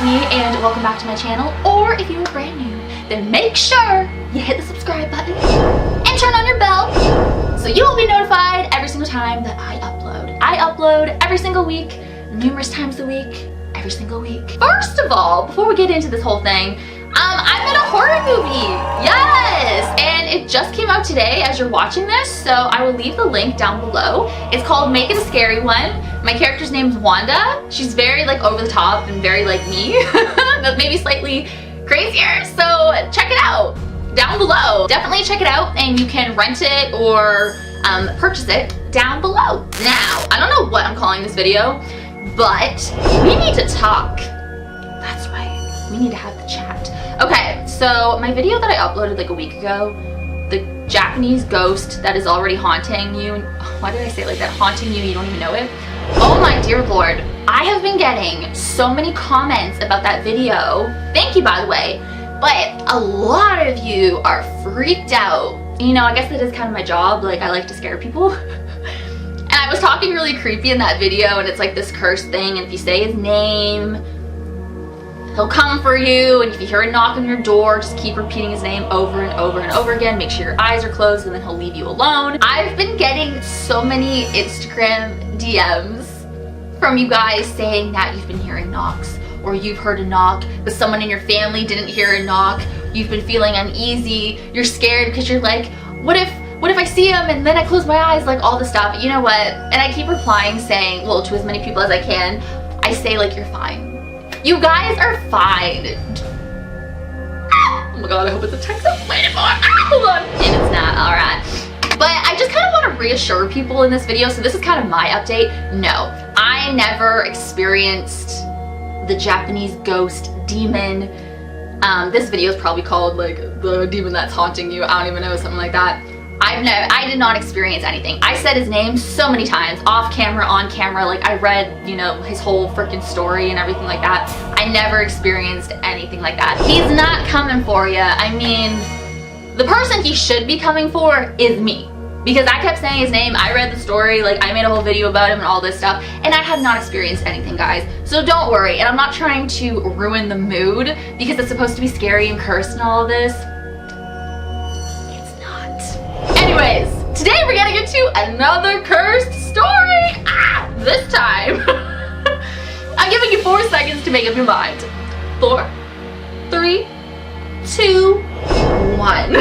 me and welcome back to my channel, or if you are brand new, then make sure you hit the subscribe button and turn on your bell so you will be notified every single time that I upload. I upload every single week, numerous times a week, every single week. First of all, before we get into this whole thing, I'm in a horror movie, yes! And it just came out today as you're watching this, so I will leave the link down below. It's called Make It a Scary One. My character's name's Wanda. She's very like over the top and very like me, but maybe slightly crazier, so check it out down below. Definitely check it out, and you can rent it or purchase it down below. Now, I don't know what I'm calling this video, but we need to talk. That's right, we need to have the chat. Okay, so my video that I uploaded like a week ago, the Japanese ghost that is already haunting you, why did I say it like that? Haunting you, you don't even know it. Oh my dear Lord, I have been getting so many comments about that video. Thank you, by the way, but a lot of you are freaked out. You know, I guess it is kind of my job, like I like to scare people. And I was talking really creepy in that video, and it's like this cursed thing, and if you say his name, he'll come for you, and if you hear a knock on your door, just keep repeating his name over and over and over again. Make sure your eyes are closed, and then he'll leave you alone. I've been getting so many Instagram DMs from you guys saying that you've been hearing knocks, or you've heard a knock, but someone in your family didn't hear a knock. You've been feeling uneasy. You're scared because you're like, what if I see him and then I close my eyes, like all this stuff. You know what? And I keep replying saying, well, to as many people as I can, I say like, you're fine. You guys are fine. Oh my god, I hope it's a text I'm waiting for. Hold on. And it's not, alright. But I just kind of want to reassure people in this video, so this is kind of my update. No, I never experienced the Japanese ghost demon. This video is probably called like the demon that's haunting you. I don't even know, something like that. I did not experience anything. I said his name so many times, off camera, on camera, like I read, you know, his whole freaking story and everything like that. I never experienced anything like that. He's not coming for you. I mean, the person he should be coming for is me. Because I kept saying his name, I read the story, like I made a whole video about him and all this stuff, and I have not experienced anything, guys. So don't worry, and I'm not trying to ruin the mood because it's supposed to be scary and cursed and all of this. Anyways, today we're getting into another cursed story. This time, I'm giving you 4 seconds to make up your mind. 4, 3, 2, 1.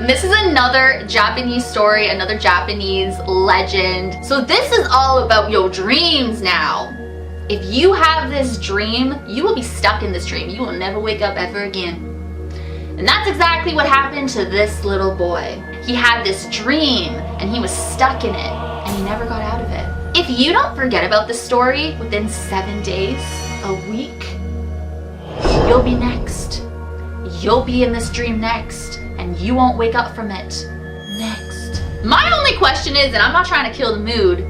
This is another Japanese story, another Japanese legend. So this is all about your dreams now. If you have this dream, you will be stuck in this dream. You will never wake up ever again. And that's exactly what happened to this little boy. He had this dream and he was stuck in it and he never got out of it. If you don't forget about this story within 7 days, a week, you'll be next. You'll be in this dream next and you won't wake up from it next. My only question is, and I'm not trying to kill the mood,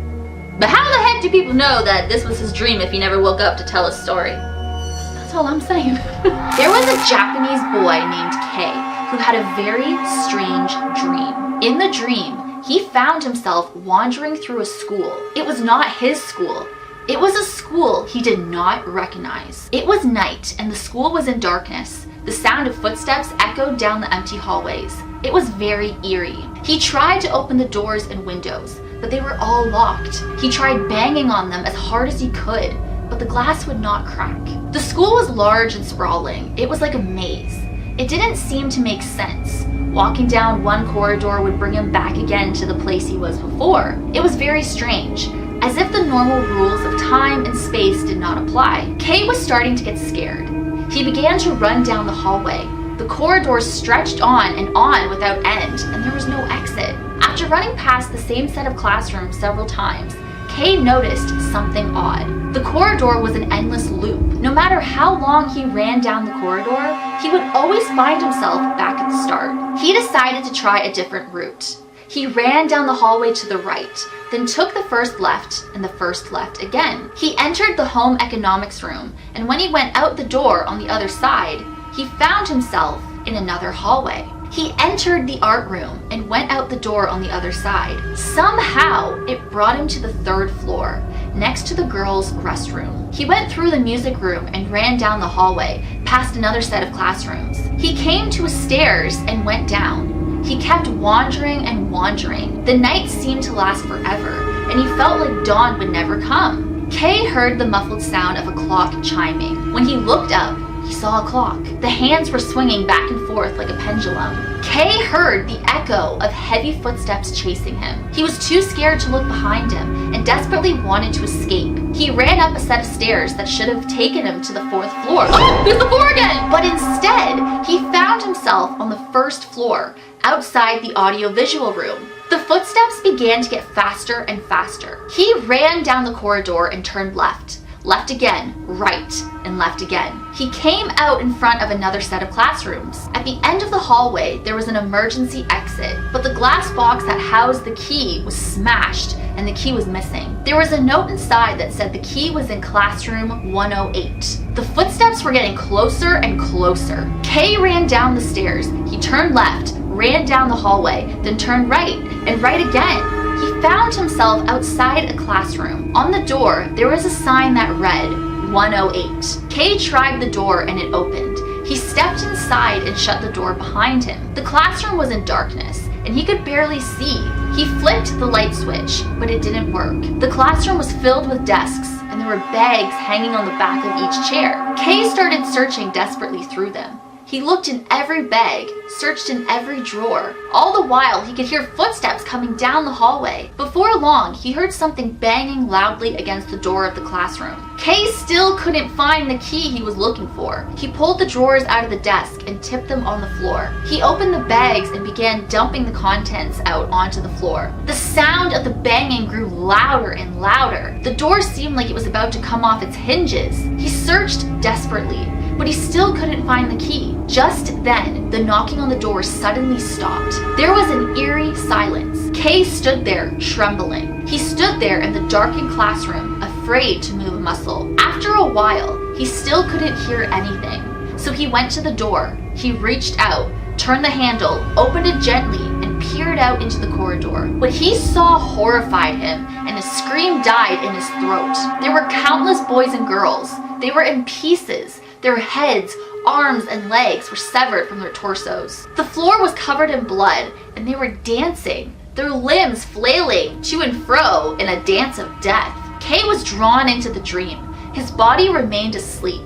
but how the heck do people know that this was his dream if he never woke up to tell his story? That's all I'm saying. There was a Japanese boy named Kei who had a very strange dream. In the dream, he found himself wandering through a school. It was not his school. It was a school he did not recognize. It was night and the school was in darkness. The sound of footsteps echoed down the empty hallways. It was very eerie. He tried to open the doors and windows, but they were all locked. He tried banging on them as hard as he could, but the glass would not crack. The school was large and sprawling. It was like a maze. It didn't seem to make sense. Walking down one corridor would bring him back again to the place he was before. It was very strange, as if the normal rules of time and space did not apply. Kei was starting to get scared. He began to run down the hallway. The corridors stretched on and on without end, and there was no exit. After running past the same set of classrooms several times, Kei noticed something odd. The corridor was an endless loop. No matter how long he ran down the corridor, he would always find himself back at the start. He decided to try a different route. He ran down the hallway to the right, then took the first left and the first left again. He entered the home economics room, and when he went out the door on the other side, he found himself in another hallway. He entered the art room and went out the door on the other side. Somehow, it brought him to the 3rd floor, next to the girls' restroom. He went through the music room and ran down the hallway, past another set of classrooms. He came to a stairs and went down. He kept wandering and wandering. The night seemed to last forever, and he felt like dawn would never come. Kay heard the muffled sound of a clock chiming. When he looked up, he saw a clock. The hands were swinging back and forth like a pendulum. Kay heard the echo of heavy footsteps chasing him. He was too scared to look behind him and desperately wanted to escape. He ran up a set of stairs that should have taken him to the 4th floor. Oh, there's the floor again! But instead, he found himself on the 1st floor, outside the audiovisual room. The footsteps began to get faster and faster. He ran down the corridor and turned left. Left again, right, and left again. He came out in front of another set of classrooms. At the end of the hallway, there was an emergency exit, but the glass box that housed the key was smashed and the key was missing. There was a note inside that said the key was in classroom 108. The footsteps were getting closer and closer. Kay ran down the stairs. He turned left, ran down the hallway, then turned right, and right again. He found himself outside a classroom. On the door, there was a sign that read 108. Kay tried the door and it opened. He stepped inside and shut the door behind him. The classroom was in darkness and he could barely see. He flipped the light switch, but it didn't work. The classroom was filled with desks and there were bags hanging on the back of each chair. Kay started searching desperately through them. He looked in every bag, searched in every drawer. All the while, he could hear footsteps coming down the hallway. Before long, he heard something banging loudly against the door of the classroom. Kay still couldn't find the key he was looking for. He pulled the drawers out of the desk and tipped them on the floor. He opened the bags and began dumping the contents out onto the floor. The sound of the banging grew louder and louder. The door seemed like it was about to come off its hinges. He searched desperately, but he still couldn't find the key. Just then, the knocking on the door suddenly stopped. There was an eerie silence. Kay stood there, trembling. He stood there in the darkened classroom, afraid to move a muscle. After a while, he still couldn't hear anything. So he went to the door. He reached out, turned the handle, opened it gently, and peered out into the corridor. What he saw horrified him, and a scream died in his throat. There were countless boys and girls. They were in pieces. Their heads, arms, and legs were severed from their torsos. The floor was covered in blood, and they were dancing, their limbs flailing to and fro in a dance of death. Kay was drawn into the dream. His body remained asleep.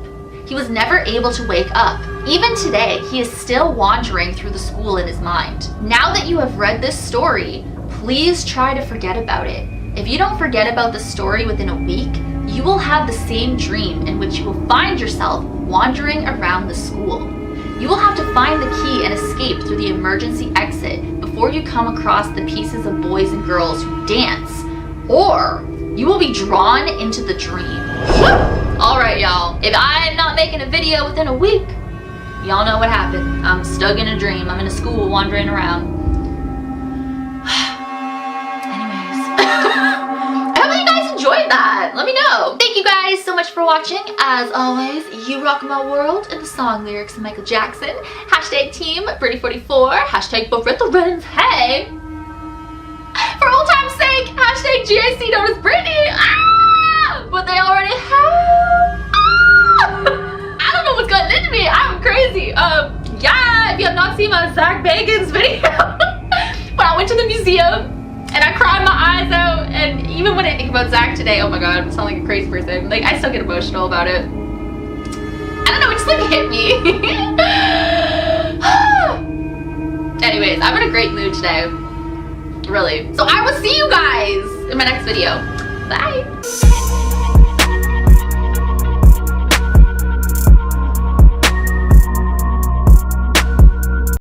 He was never able to wake up. Even today, he is still wandering through the school in his mind. Now that you have read this story, please try to forget about it. If you don't forget about the story within a week, you will have the same dream in which you will find yourself wandering around the school. You will have to find the key and escape through the emergency exit before you come across the pieces of boys and girls who dance, or you will be drawn into the dream. Alright y'all, if I'm not making a video within a week, y'all know what happened. I'm stuck in a dream. I'm in a school wandering around. Enjoyed that. Let me know. Thank you guys so much for watching. As always, you rock my world in the song lyrics of Michael Jackson. Hashtag team Britney44. Hashtag both veterans. Hey. For old time's sake, hashtag GIC known as Britney. Ah! But they already have. Ah! I don't know what's gotten into me. I'm crazy. Yeah, if you have not seen my Zach Bagans video, when I went to the museum, and I cried my eyes out, and even when I think about Zach today, oh my god, I sound like a crazy person. Like, I still get emotional about it. I don't know, it just like hit me. Anyways, I'm in a great mood today. Really. So I will see you guys in my next video. Bye.